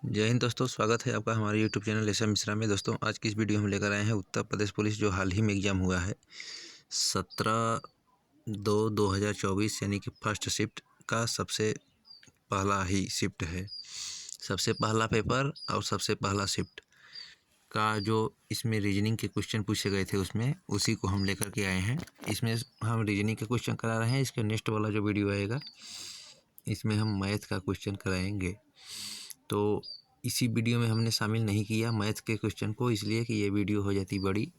जय हिंद दोस्तों, स्वागत है आपका हमारे YouTube channel S M Mishra में। दोस्तों आज की इस वीडियो में हम लेकर आए हैं उत्तर प्रदेश पुलिस जो हाल ही में एग्ज़ाम हुआ है 17/2/2024 यानी कि फर्स्ट शिफ्ट का सबसे पहला ही शिफ्ट है। सबसे पहला पेपर और सबसे पहला शिफ्ट का जो इसमें रीजनिंग के क्वेश्चन पूछे गए थे उसमें उसी को हम लेकर के आए हैं। इसमें हम रीजनिंग के क्वेश्चन करा रहे हैं। इसका नेक्स्ट वाला जो वीडियो आएगा इसमें हम मैथ का क्वेश्चन कराएंगे। तो इसी वीडियो में हमने शामिल नहीं किया मैथ के क्वेश्चन को, इसलिए कि ये वीडियो हो जाती बड़ी,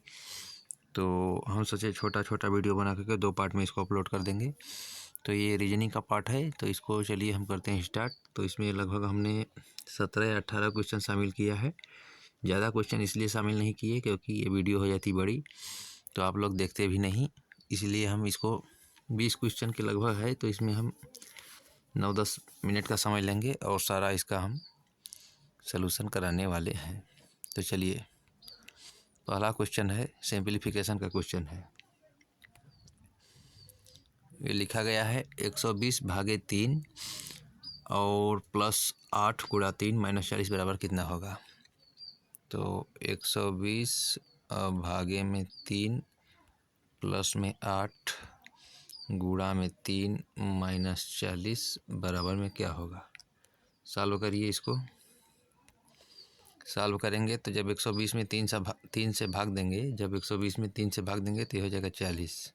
तो हम सोचे छोटा छोटा वीडियो बना करके 2 पार्ट में इसको अपलोड कर देंगे। तो ये रीजनिंग का पार्ट है, तो इसको चलिए हम करते हैं स्टार्ट। तो इसमें लगभग हमने 17 या 18 क्वेश्चन शामिल किया है। ज़्यादा क्वेश्चन इसलिए शामिल नहीं किए क्योंकि ये वीडियो हो जाती बड़ी, तो आप लोग देखते भी नहीं, इसलिए हम इसको 20 क्वेश्चन के लगभग है, तो इसमें हम 9-10 मिनट का समय लेंगे और सारा इसका हम सलूशन कराने वाले हैं। तो चलिए, पहला क्वेश्चन है सिंप्लीफिकेशन का क्वेश्चन है। ये लिखा गया है 120/3 और प्लस 8 गुणा 3 माइनस 40 बराबर कितना होगा। तो 120 भागे में 3 प्लस में 8 गुणा में 3 माइनस 40 बराबर में क्या होगा। सॉल्व करिए इसको। सॉल्व करेंगे तो जब 120 में 3 से भाग देंगे, जब 120 में 3 से भाग देंगे तो ये हो जाएगा 40,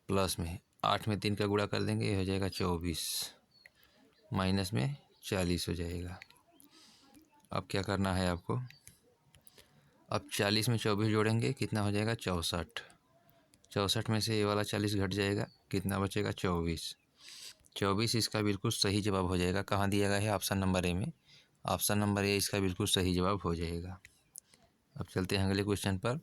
प्लस में 8 में 3 का गुणा कर देंगे, ये हो जाएगा 24, माइनस में 40 हो जाएगा। अब क्या करना है आपको, अब 40 में 24 जोड़ेंगे, कितना हो जाएगा 64। 64 में से ये वाला 40 घट जाएगा, कितना बचेगा 24। 24 इसका बिल्कुल सही जवाब हो जाएगा। कहाँ दिया गया है, ऑप्शन नंबर ए में। ऑप्शन नंबर ए इसका बिल्कुल सही जवाब हो जाएगा। अब चलते हैं अगले क्वेश्चन पर।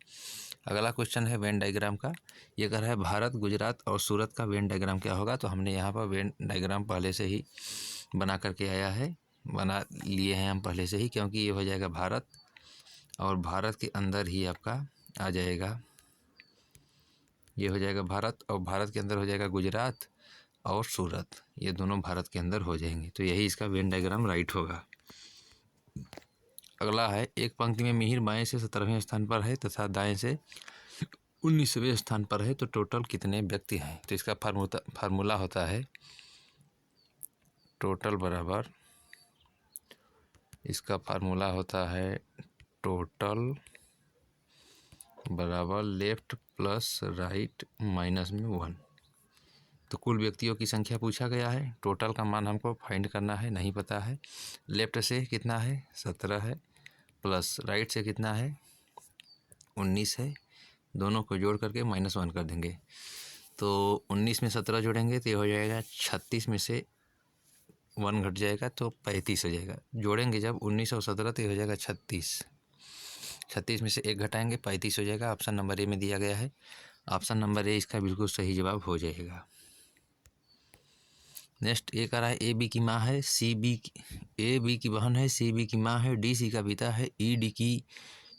अगला क्वेश्चन है वेन डायग्राम का। ये कह रहा है भारत, गुजरात और सूरत का वेन डायग्राम क्या होगा। तो हमने यहाँ पर वेन डायग्राम पहले से ही बना करके आया है, बना लिए हैं हम पहले से ही, क्योंकि ये हो जाएगा भारत और भारत के अंदर ही आपका आ जाएगा, ये हो जाएगा भारत और भारत के अंदर हो जाएगा गुजरात और सूरत, ये दोनों भारत के अंदर हो जाएंगे। तो यही इसका वेन डायग्राम राइट होगा। अगला है एक पंक्ति में मिहिर बाएं से 17वें स्थान पर है तथा दाएं से 19वें स्थान पर है, तो टोटल कितने व्यक्ति हैं। तो इसका फार्मूला होता है टोटल बराबर, इसका फार्मूला होता है टोटल बराबर लेफ्ट प्लस राइट माइनस में 1। तो कुल व्यक्तियों की संख्या पूछा गया है, टोटल का मान हमको फाइंड करना है, नहीं पता है। लेफ्ट से कितना है 17 है, प्लस राइट से कितना है 19 है, दोनों को जोड़ करके -1 कर देंगे। तो 19 में 17 जोड़ेंगे तो ये हो जाएगा 36 में से 1 घट जाएगा तो 35 हो जाएगा। जोड़ेंगे जब 19 और 17 तो ये हो जाएगा 36। 36 में से 1 घटाएंगे 35 हो जाएगा। ऑप्शन नंबर ए में दिया गया है, ऑप्शन नंबर ए इसका बिल्कुल सही जवाब हो जाएगा। नेक्स्ट ए कह रहा है ए बी की माँ है, ए बी की बहन है, सी बी की माँ है, डी सी का पिता है, ई डी की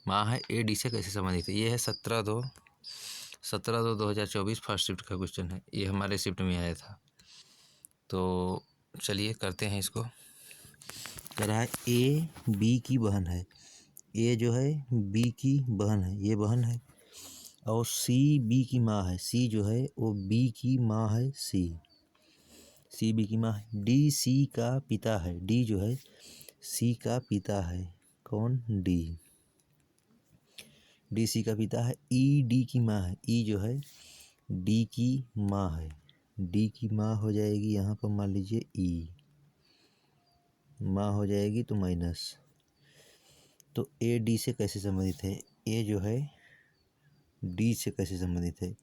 माँ है, ए डी से कैसे संबंधित है। ये है 17/2/2024 फर्स्ट शिफ्ट का क्वेश्चन है, ये हमारे शिफ्ट में आया था। तो चलिए करते हैं इसको। कह रहा है ए बी की बहन है, ए जो है बी की बहन है, ये बहन है, और सी बी की माँ है, सी जो है वो बी की माँ है, सी बी की माँ है, डी सी का पिता है, डी जो है सी का पिता है, कौन डी सी का पिता है, ई डी की माँ है, ई जो है डी की माँ है, डी की माँ हो जाएगी यहाँ पर मान लीजिए ई, माँ हो जाएगी तो माइनस। तो ए डी से कैसे संबंधित है, ए जो है डी से कैसे संबंधित है,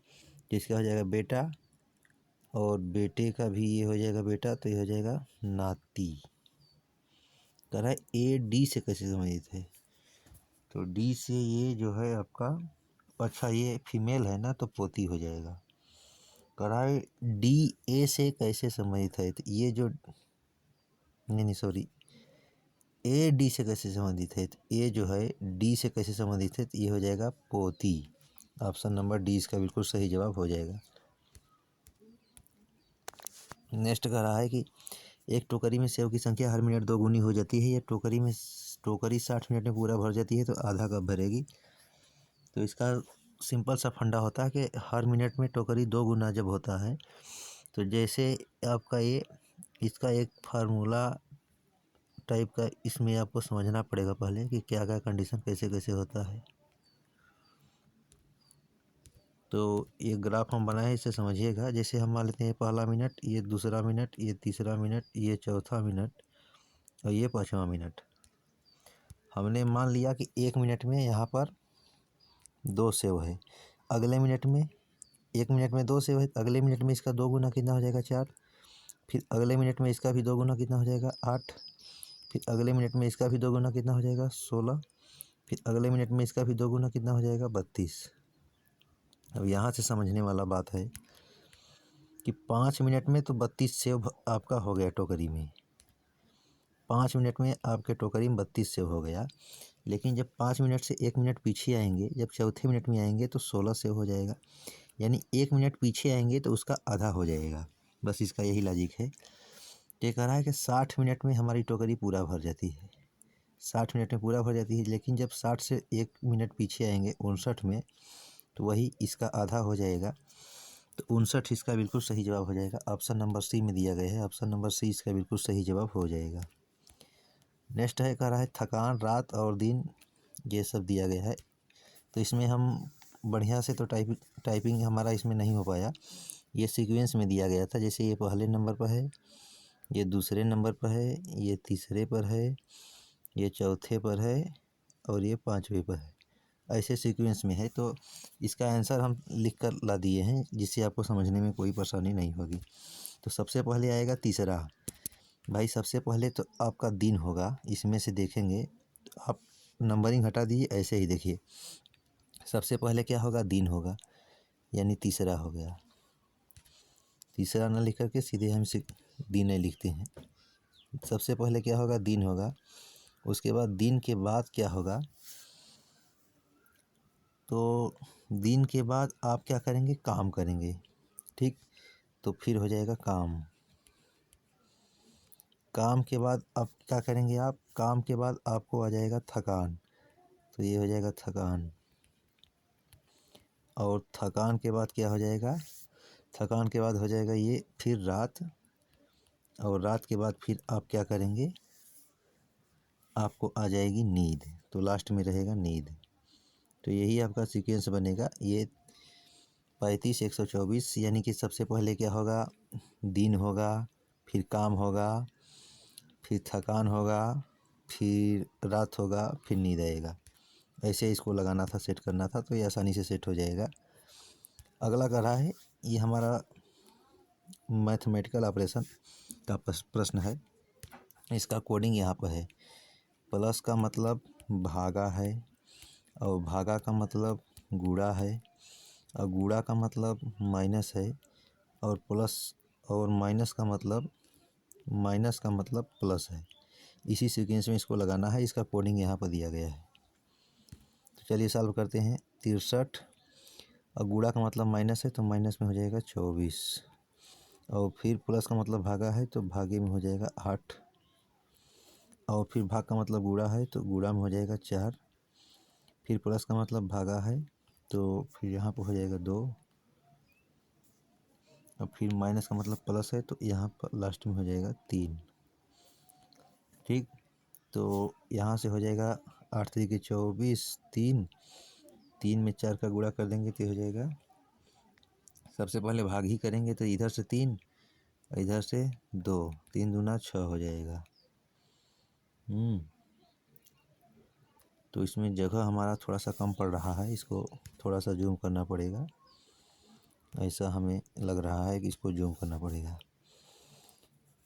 जिसका हो जाएगा बेटा और बेटे का भी ये हो जाएगा बेटा, तो ये हो जाएगा नाती। कह रहा है ए डी से कैसे संबंधित है, तो डी से ये जो है आपका, अच्छा ये फीमेल है ना तो पोती हो जाएगा। कह रहा है डी ए से कैसे संबंधित है, तो ये जो नहीं सॉरी, ए डी से कैसे संबंधित है, तो ए जो है डी से कैसे संबंधित है, तो ये हो जाएगा पोती। ऑप्शन नंबर डी इसका बिल्कुल सही जवाब हो जाएगा। नेक्स्ट कह रहा है कि एक टोकरी में सेव की संख्या हर मिनट 2 गुनी हो जाती है। ये टोकरी 60 मिनट में पूरा भर जाती है तो आधा कप भरेगी। तो इसका सिंपल सा फंडा होता है कि हर मिनट में टोकरी 2 गुना जब होता है तो जैसे आपका ये इसका एक फार्मूला टाइप का इसमें आपको समझना पड़ेगा पहले कि क्या क्या कंडीशन कैसे कैसे होता है। तो ये ग्राफ हम बनाए इसे समझिएगा। जैसे हम मान लेते हैं पहला मिनट, ये दूसरा मिनट, ये तीसरा मिनट, ये चौथा मिनट और ये पाँचवा मिनट। हमने मान लिया कि 1 मिनट में यहाँ पर 2 सेव है। अगले मिनट में 1 मिनट में 2 सेव है, अगले मिनट में इसका 2 गुना कितना हो जाएगा 4। फिर अगले मिनट में इसका भी 2 गुना कितना हो जाएगा 8। फिर अगले मिनट में इसका भी 2 गुना कितना हो जाएगा 16। फिर अगले मिनट में इसका भी 2 गुना कितना हो जाएगा 32। अब यहाँ से समझने वाला बात है कि 5 मिनट में तो 32 सेव आपका हो गया टोकरी में। 5 मिनट में आपके टोकरी में 32 सेव हो गया। लेकिन जब 5 मिनट से 1 मिनट पीछे आएंगे, जब चौथे मिनट में आएंगे तो 16 सेव हो जाएगा। यानी 1 मिनट पीछे आएंगे तो उसका आधा हो जाएगा। बस इसका यही लॉजिक है। ये कह रहा है कि 60 मिनट में हमारी टोकरी पूरा भर जाती है। 60 मिनट में पूरा भर जाती है, लेकिन जब 60 से 1 मिनट पीछे आएंगे 59 में तो वही इसका आधा हो जाएगा। तो 59 इसका बिल्कुल सही जवाब हो जाएगा। ऑप्शन नंबर सी में दिया गया है, ऑप्शन नंबर सी इसका बिल्कुल सही जवाब हो जाएगा। नेक्स्ट है, कह रहा है थकान रात और दिन, ये सब दिया गया है। तो इसमें हम बढ़िया से तो टाइपिंग हमारा इसमें नहीं हो पाया। ये सीक्वेंस में दिया गया था। जैसे ये पहले नंबर पर है, ये दूसरे नंबर पर है, ये तीसरे पर है, ये चौथे पर है और ये पाँचवें पर है। ऐसे सीक्वेंस में है। तो इसका आंसर हम लिख कर ला दिए हैं जिससे आपको समझने में कोई परेशानी नहीं होगी। तो सबसे पहले आएगा तीसरा। भाई सबसे पहले तो आपका दिन होगा, इसमें से देखेंगे तो आप नंबरिंग हटा दीजिए, ऐसे ही देखिए। सबसे पहले क्या होगा, दिन होगा, यानी तीसरा हो गया। तीसरा ना लिख करके सीधे हम दिन लिखते हैं। सबसे पहले क्या होगा, दिन होगा। उसके बाद दिन के बाद क्या होगा, तो दिन के बाद आप क्या करेंगे, काम करेंगे। ठीक, तो फिर हो जाएगा काम। काम के बाद आप क्या करेंगे, आप काम के बाद आपको आ जाएगा थकान, तो ये हो जाएगा थकान। और थकान के बाद क्या हो जाएगा, थकान के बाद हो जाएगा ये फिर रात। और रात के बाद फिर आप क्या करेंगे, आपको आ जाएगी नींद। तो लास्ट में रहेगा नींद। तो यही आपका सीक्वेंस बनेगा। ये 35 124, यानी कि सबसे पहले क्या होगा, दिन होगा, फिर काम होगा, फिर थकान होगा, फिर रात होगा, फिर नींद आएगा। ऐसे इसको लगाना था, सेट करना था, तो ये आसानी से सेट हो जाएगा। अगला कर रहा है, ये हमारा मैथमेटिकल ऑपरेशन का प्रश्न है। इसका कोडिंग यहाँ पर है। प्लस का मतलब भागा है, और भागा का मतलब गुणा है, और गुणा का मतलब माइनस है, और प्लस और माइनस का मतलब प्लस है। इसी सीक्वेंस में इसको लगाना है। इसका कोडिंग यहाँ पर दिया गया है। तो चलिए सॉल्व करते हैं। 63 और गुणा का मतलब माइनस है, तो माइनस में हो जाएगा 24, और फिर प्लस का मतलब भागा है, तो भागे में हो जाएगा 8, और फिर भाग का मतलब गुणा है, तो गुणा में हो जाएगा 4, फिर प्लस का मतलब भागा है, तो फिर यहाँ पर हो जाएगा 2, और फिर माइनस का मतलब प्लस है, तो यहाँ पर लास्ट में हो जाएगा 3। ठीक, तो यहाँ से हो जाएगा 8 3 के 24, 3 में 4 का गुणा कर देंगे तो हो जाएगा, सबसे पहले भाग ही करेंगे तो इधर से 3 और इधर से 2, 3 दूना 6 हो जाएगा। तो इसमें जगह हमारा थोड़ा सा कम पड़ रहा है, इसको थोड़ा सा जूम करना पड़ेगा। ऐसा हमें लग रहा है कि इसको जूम करना पड़ेगा।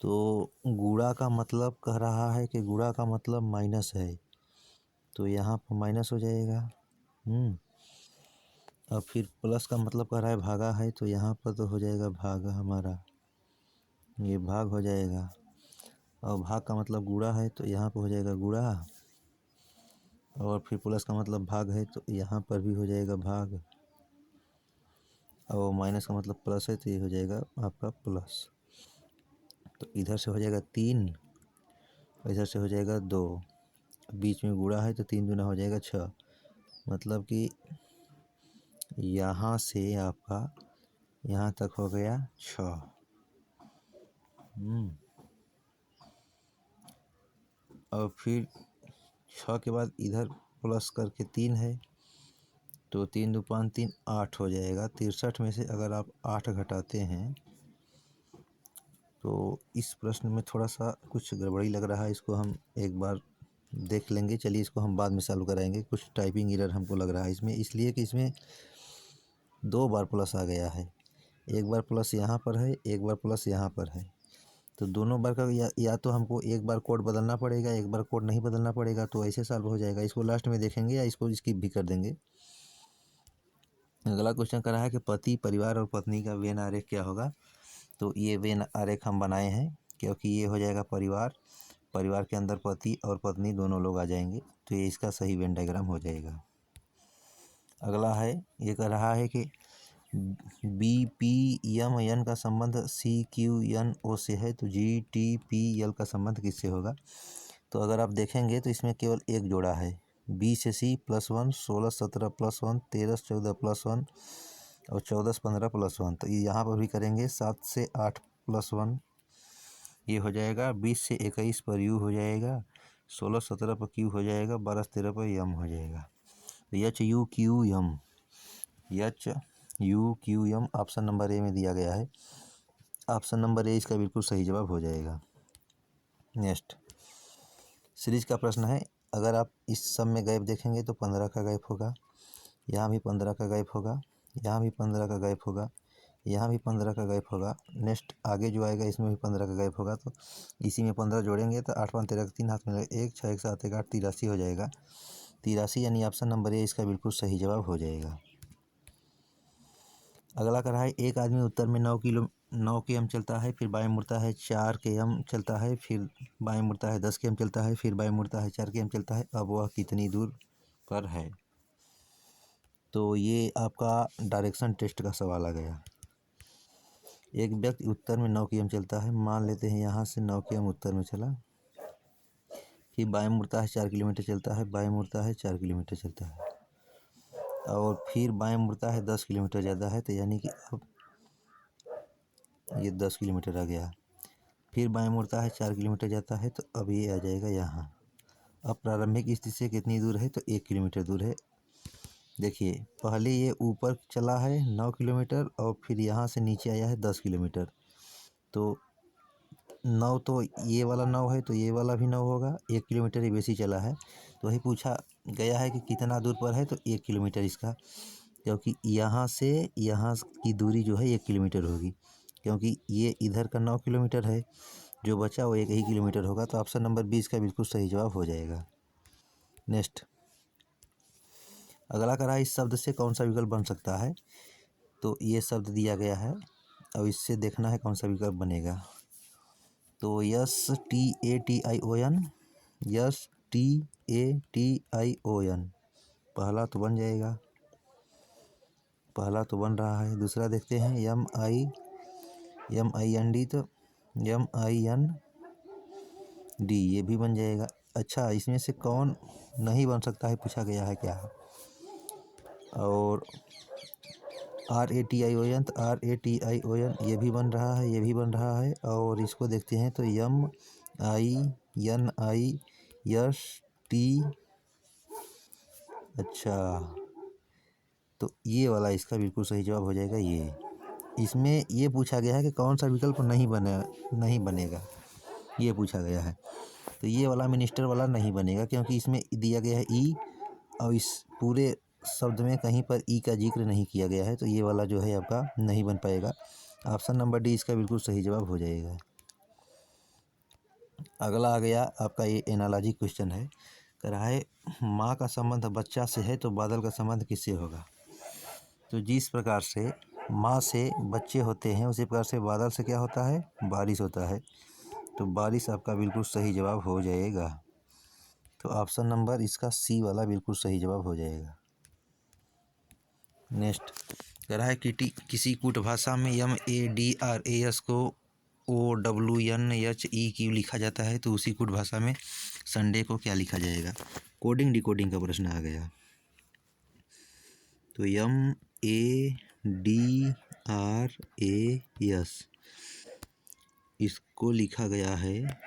तो गुणा का मतलब कह रहा है कि गुणा का मतलब माइनस है, तो यहाँ पर माइनस हो जाएगा। और फिर प्लस का मतलब कह रहा है भागा है, तो यहाँ पर तो हो जाएगा भाग हमारा, ये भाग हो जाएगा। और भाग का मतलब गुणा है, तो यहाँ पर हो जाएगा गुणा, और फिर प्लस का मतलब भाग है, तो यहाँ पर भी हो जाएगा भाग, और माइनस का मतलब प्लस है, तो ये हो जाएगा आपका प्लस। तो इधर से हो जाएगा 3, इधर से हो जाएगा 2, बीच में गुणा है तो 3 दूना हो जाएगा 6, मतलब कि यहाँ से आपका यहाँ तक हो गया 6। और फिर 6 के बाद इधर प्लस करके 3 है, तो 3 दो 5 3 8 हो जाएगा। 63 में से अगर आप 8 घटाते हैं तो इस प्रश्न में थोड़ा सा कुछ गड़बड़ी लग रहा है, इसको हम एक बार देख लेंगे। चलिए इसको हम बाद में सॉल्व कराएंगे। कुछ टाइपिंग एरर हमको लग रहा है इसमें, इसलिए कि इसमें 2 बार प्लस आ गया है। एक बार प्लस यहाँ पर है, एक बार प्लस यहाँ पर है, तो दोनों बार का या तो हमको एक बार कोड बदलना पड़ेगा, एक बार कोड नहीं बदलना पड़ेगा, तो ऐसे सॉल्व हो जाएगा। इसको लास्ट में देखेंगे या इसको स्किप भी कर देंगे। अगला क्वेश्चन कर रहा है कि पति, परिवार और पत्नी का वेन आरेख क्या होगा। तो ये वेन आरेख हम बनाए हैं, क्योंकि ये हो जाएगा परिवार, परिवार के अंदर पति और पत्नी दोनों लोग आ जाएंगे, तो ये इसका सही वेन डायग्राम हो जाएगा। अगला है, ये कह रहा है कि बी पी एम एन का संबंध सी क्यू एन ओ से है, तो जी टी पी एल का संबंध किससे होगा। तो अगर आप देखेंगे तो इसमें केवल एक जोड़ा है, बी से सी +1, 16 17 +1, 13 14 +1 और 14 15 +1। तो ये यहाँ पर भी करेंगे 7 से 8 +1, ये हो जाएगा। 20 से 21 पर यू हो जाएगा, 16 17 पर क्यू हो जाएगा, 12 13 पर यम हो जाएगा। तो H U Q M, H U Q M option number A में दिया गया है। ऑप्शन नंबर ए इसका बिल्कुल सही जवाब हो जाएगा। नेक्स्ट सीरीज का प्रश्न है, अगर आप इस सब में गैप देखेंगे तो 15 का गैप होगा, यहाँ भी 15 का गैप होगा, यहाँ भी 15 का गैप होगा, यहाँ भी 15 का गैप होगा। नेक्स्ट आगे जो आएगा इसमें भी 15 का गैप होगा, तो इसी में 15 जोड़ेंगे तो 8 5 13 3 हाथ में 1 6 1 7 1 8 83 हो जाएगा। 83 यानी ऑप्शन नंबर ए इसका बिल्कुल सही जवाब हो जाएगा। अगला कर रहा है, एक आदमी उत्तर में 9 के एम चलता है, फिर बाएं मुड़ता है 4 के एम चलता है, फिर बाएं मुड़ता है 10 के एम चलता है, फिर बाएं मुड़ता है 4 के एम चलता है, अब वह कितनी दूर पर है। तो ये आपका डायरेक्शन टेस्ट का सवाल आ गया। एक व्यक्ति उत्तर में 9 के एम चलता है, मान लेते हैं यहाँ से 9 के एम उत्तर में चला, फिर बाएं मुड़ता है 4 किलोमीटर चलता है, बाएं मुड़ता है 4 किलोमीटर चलता है, और फिर बाएं मुड़ता है 10 किलोमीटर ज़्यादा है, तो यानी कि अब ये 10 किलोमीटर आ गया। फिर बाएं मुड़ता है 4 किलोमीटर जाता है, तो अब ये आ जाएगा यहाँ। अब प्रारंभिक स्थिति से कितनी दूर है, तो 1 किलोमीटर दूर है। देखिए पहले ये ऊपर चला है 9 किलोमीटर और फिर यहाँ से नीचे आया है 10 किलोमीटर, तो 9 तो ये वाला 9 है, तो ये वाला भी 9 होगा, 1 किलोमीटर ही बेसी चला है। तो वही पूछा गया है कि कितना दूर पर है, तो 1 किलोमीटर इसका, क्योंकि यहाँ से यहाँ की दूरी जो है 1 किलोमीटर होगी, क्योंकि ये इधर का 9 किलोमीटर है, जो बचा वो 1 ही किलोमीटर होगा। तो ऑप्शन नंबर 20 का बिल्कुल सही जवाब हो जाएगा। नेक्स्ट अगला करा, इस शब्द से कौन सा विकल्प बन सकता है। तो ये शब्द दिया गया है, अब इससे देखना है कौन सा विकल्प बनेगा। तो यस TATION, यस TATION, पहला तो बन जाएगा, पहला तो बन रहा है। दूसरा देखते हैं MIND, तो MIND ये भी बन जाएगा। अच्छा इसमें से कौन नहीं बन सकता है पूछा गया है क्या। और RATION, तो RATION ये भी बन रहा है, ये भी बन रहा है। और इसको देखते हैं तो MINIST, अच्छा तो ये वाला इसका बिल्कुल सही जवाब हो जाएगा। ये इसमें ये पूछा गया है कि कौन सा विकल्प नहीं बनेगा, ये पूछा गया है। तो ये वाला मिनिस्टर वाला नहीं बनेगा, क्योंकि इसमें दिया गया है ई और इस पूरे शब्द में कहीं पर ई का जिक्र नहीं किया गया है, तो ये वाला जो है आपका नहीं बन पाएगा। ऑप्शन नंबर डी इसका बिल्कुल सही जवाब हो जाएगा। अगला आ गया आपका ये एनालॉजी क्वेश्चन है, कह रहा है माँ का संबंध बच्चा से है तो बादल का संबंध किससे होगा। तो जिस प्रकार से माँ से बच्चे होते हैं उसी प्रकार से बादल से क्या होता है, बारिश होता है। तो बारिश आपका बिल्कुल सही जवाब हो जाएगा। तो ऑप्शन नंबर इसका सी वाला बिल्कुल सही जवाब हो जाएगा। नेक्स्ट कह रहा है कि किसी कूट भाषा में MADRAS को OWNHEQ लिखा जाता है, तो उसी कोड भाषा में संडे को क्या लिखा जाएगा। कोडिंग डिकोडिंग का प्रश्न आ गया। तो MADRAS इसको लिखा गया है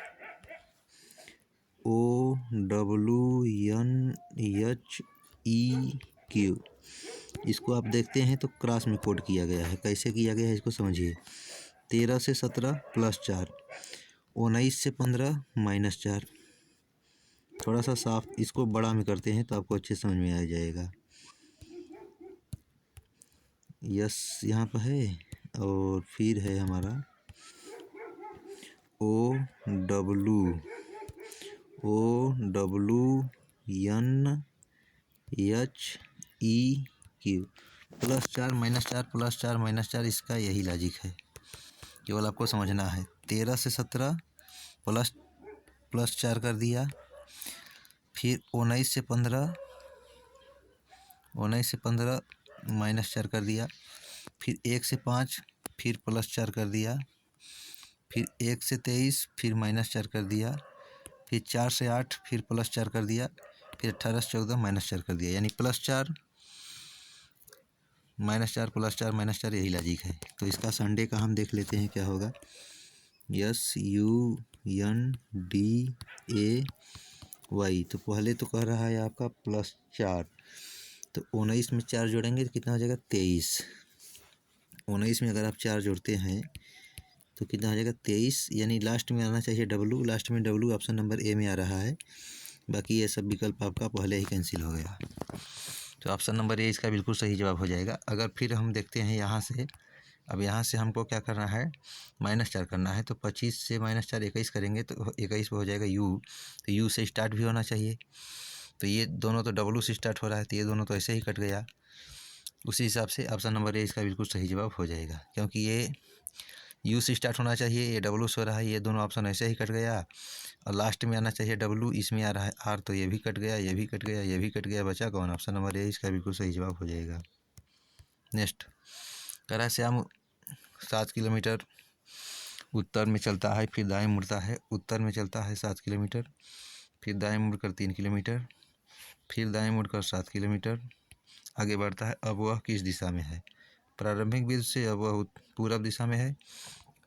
OWNHEQ। इसको आप देखते हैं तो क्रॉस में कोड किया गया है। कैसे किया गया है इसको समझिए। 13 से 17 प्लस 4, 19 से 15 माइनस 4। थोड़ा सा साफ इसको बड़ा में करते हैं तो आपको अच्छे समझ में आ जाएगा। यस यहाँ पर है, और फिर है हमारा OWNHEQ plus 4 minus 4 plus 4 minus 4, इसका यही लॉजिक है, केवल आपको समझना है। 13 से 17 प्लस 4 कर दिया, फिर 19 से 15 माइनस 4 कर दिया, फिर 1 से 5 फिर प्लस 4 कर दिया, फिर 1 से 23 फिर माइनस 4 कर दिया, फिर 4 से 8 फिर प्लस 4 कर दिया, फिर 18 से 14 माइनस 4 कर दिया, यानी प्लस 4 माइनस 4 प्लस 4 माइनस 4, यही लॉजिक है। तो इसका संडे का हम देख लेते हैं क्या होगा। SUNDAY। तो पहले तो कह रहा है आपका प्लस 4, तो 19 में 4 जोड़ेंगे तो कितना हो जाएगा 23। 19 में अगर आप 4 जोड़ते हैं तो कितना हो जाएगा 23, यानी लास्ट में आना चाहिए W। लास्ट में W ऑप्शन नंबर ए में आ रहा है, बाकी ये सब विकल्प आपका पहले ही कैंसिल हो गया। तो ऑप्शन नंबर ए इसका बिल्कुल सही जवाब हो जाएगा। अगर फिर हम देखते हैं यहाँ से, अब यहाँ से हमको क्या करना है, माइनस 4 करना है। तो 25 से माइनस 4 21 करेंगे तो 21 पे हो जाएगा U। तो U से स्टार्ट भी होना चाहिए, तो ये दोनों तो W से स्टार्ट हो रहा है, तो ये दोनों तो ऐसे ही कट गया। उसी हिसाब से ऑप्शन नंबर ए इसका बिल्कुल सही जवाब हो जाएगा, क्योंकि ये U से स्टार्ट होना चाहिए, ये W से हो रहा है, ये दोनों ऑप्शन ऐसे ही कट गया। और लास्ट में आना चाहिए W, इसमें आ रहा है R, तो ये भी कट गया, ये भी कट गया, ये भी कट गया, बचा कौन, ऑप्शन नंबर ए इसका बिल्कुल सही जवाब हो जाएगा। नेक्स्ट, कह रहा है श्याम 7 किलोमीटर उत्तर में चलता है, फिर दाएं मुड़ता है। उत्तर में चलता है 7 किलोमीटर, फिर दाएं मुड़कर 3 किलोमीटर, फिर दाएं मुड़कर 7 किलोमीटर आगे बढ़ता है। अब वह किस दिशा में है। प्रारंभिक बिंदु से अब वह पूर्व दिशा में है।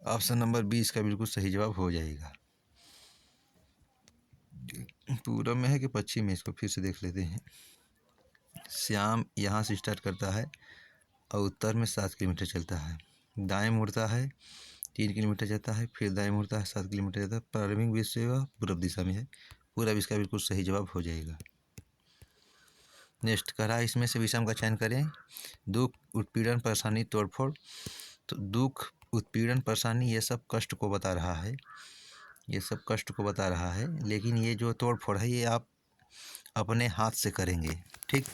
ऑप्शन नंबर 20 का बिल्कुल सही जवाब हो जाएगा। पूर्व में है कि पश्चिम में, इसको फिर से देख लेते हैं। श्याम यहाँ से स्टार्ट करता है और उत्तर में 7 किलोमीटर चलता है, दाएं मुड़ता है 3 किलोमीटर जाता है, फिर दाएं मुड़ता है 7 किलोमीटर जाता है। प्रारंभिक बिंदु से वह पूर्व दिशा में है। पूर्व इसका बिल्कुल सही जवाब हो जाएगा। नेक्स्ट, कह रहा है इसमें से विषम का चयन करें। दुख, उत्पीड़न, परेशानी, तोड़फोड़। तो दुख, उत्पीड़न, परेशानी, ये सब कष्ट को बता रहा है, ये सब कष्ट को बता रहा है। लेकिन ये जो तोड़फोड़ है ये आप अपने हाथ से करेंगे, ठीक।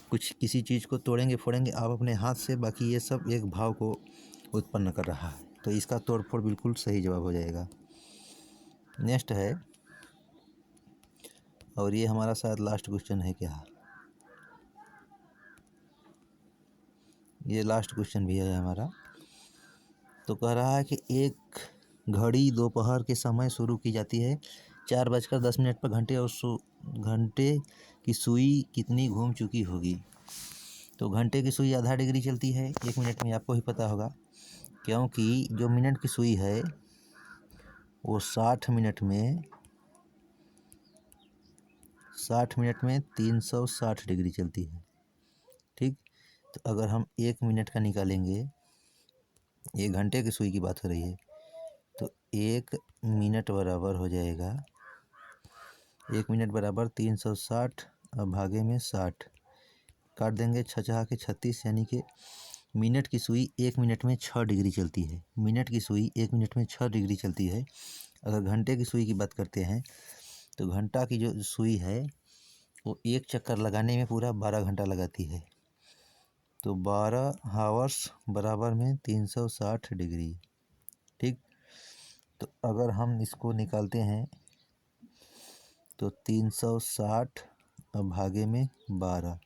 कुछ किसी चीज़ को तोड़ेंगे फोड़ेंगे आप अपने हाथ से, बाकी ये सब एक भाव को उत्पन्न कर रहा है, तो इसका तोड़फोड़ बिल्कुल सही जवाब हो जाएगा। नेक्स्ट है, और ये हमारा शायद लास्ट क्वेश्चन है क्या, ये लास्ट क्वेश्चन भी है हमारा। तो कह रहा है कि एक घड़ी दोपहर के समय शुरू की जाती है, 4:10 पर घंटे, और घंटे की सुई कितनी घूम चुकी होगी। तो घंटे की सुई आधा डिग्री चलती है 1 मिनट में, आपको ही पता होगा, क्योंकि जो मिनट की सुई है वो 60 मिनट में 360 डिग्री चलती है, ठीक। तो अगर हम 1 मिनट का निकालेंगे, ये घंटे की सुई की बात हो रही है, तो 1 मिनट बराबर हो जाएगा, 1 मिनट बराबर 360 और भागे में 60, काट देंगे 6 के 36, यानी कि मिनट की सुई 1 मिनट में 6 डिग्री चलती है। मिनट की सुई 1 मिनट में 6 डिग्री चलती है। अगर घंटे की सुई की बात करते हैं तो घंटा की जो सुई है वो एक चक्कर लगाने में पूरा 12 घंटा लगाती है, तो 12 हावर्स बराबर में 360 डिग्री, ठीक। तो अगर हम इसको निकालते हैं तो 360 और भागे में 12,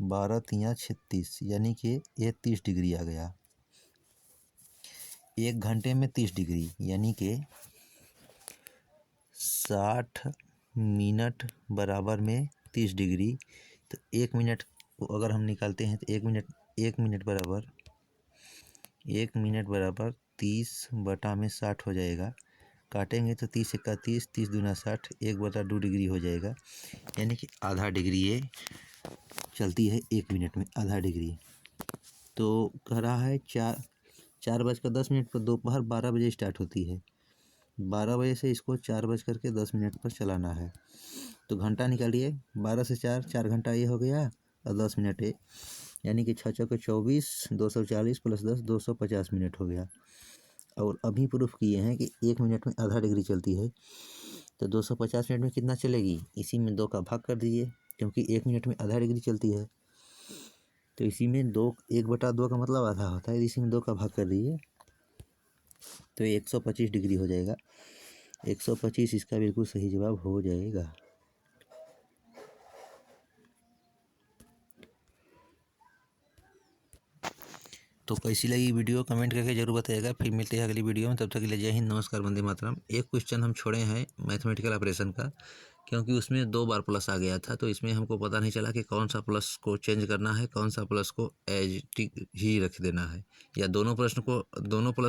12 तियाँ 36, यानी कि ये 30 डिग्री आ गया। 1 घंटे में 30 डिग्री यानी कि 60 मिनट बराबर में 30 डिग्री। तो 1 मिनट को अगर हम निकालते हैं तो 1 मिनट बराबर 30/60 हो जाएगा। काटेंगे तो 30 × 30, 30 दूना 60, 1/2 डिग्री हो जाएगा। यानी कि आधा डिग्री ये चलती है 1 मिनट में, आधा डिग्री। तो कह रहा है 4:10 पर दोपहर 12 बजे स्टार्ट होती है। 12 बजे से इसको 4:10 पर चलाना है। तो घंटा निकालिए, 12 से 4 घंटा ये हो गया और 10 मिनट ये, यानी कि 6 × 24, 240 + 10, 250 मिनट हो गया। और अभी प्रूफ किए हैं कि 1 मिनट में आधा डिग्री चलती है। तो 250 मिनट में कितना चलेगी, इसी में 2 का भाग कर दीजिए, क्योंकि 1 मिनट में आधा डिग्री चलती है। तो इसी में 1/2 का मतलब आधा होता है, इसी में 2 का भाग कर दीजिए तो 125 डिग्री हो जाएगा। 125 इसका बिल्कुल सही जवाब हो जाएगा। तो कैसी लगी वीडियो कमेंट करके जरूर बताइएगा। फिर मिलते हैं अगली वीडियो में, तब तक के लिए जय हिंद, नमस्कार, वंदे मातरम। एक क्वेश्चन हम छोड़े हैं मैथमेटिकल ऑपरेशन का, क्योंकि उसमें 2 बार प्लस आ गया था, तो इसमें हमको पता नहीं चला कि कौन सा प्लस को चेंज करना है, कौन सा प्लस को एज इट ही रख देना है, या दोनों प्लस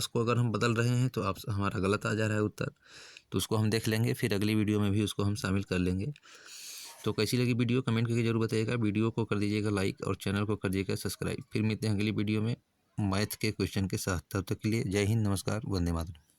को अगर हम बदल रहे हैं तो आप हमारा गलत आ जा रहा है उत्तर। तो उसको हम देख लेंगे, फिर अगली वीडियो में भी उसको हम शामिल कर लेंगे। तो कैसी लगी वीडियो कमेंट करके जरूर बताइएगा। वीडियो को कर दीजिएगा लाइक और चैनल को कर दीजिएगा सब्सक्राइब। फिर मिलते हैं अगली वीडियो में मैथ के क्वेश्चन के साथ। तब तक के लिए जय हिंद, नमस्कार, वंदे मातरम।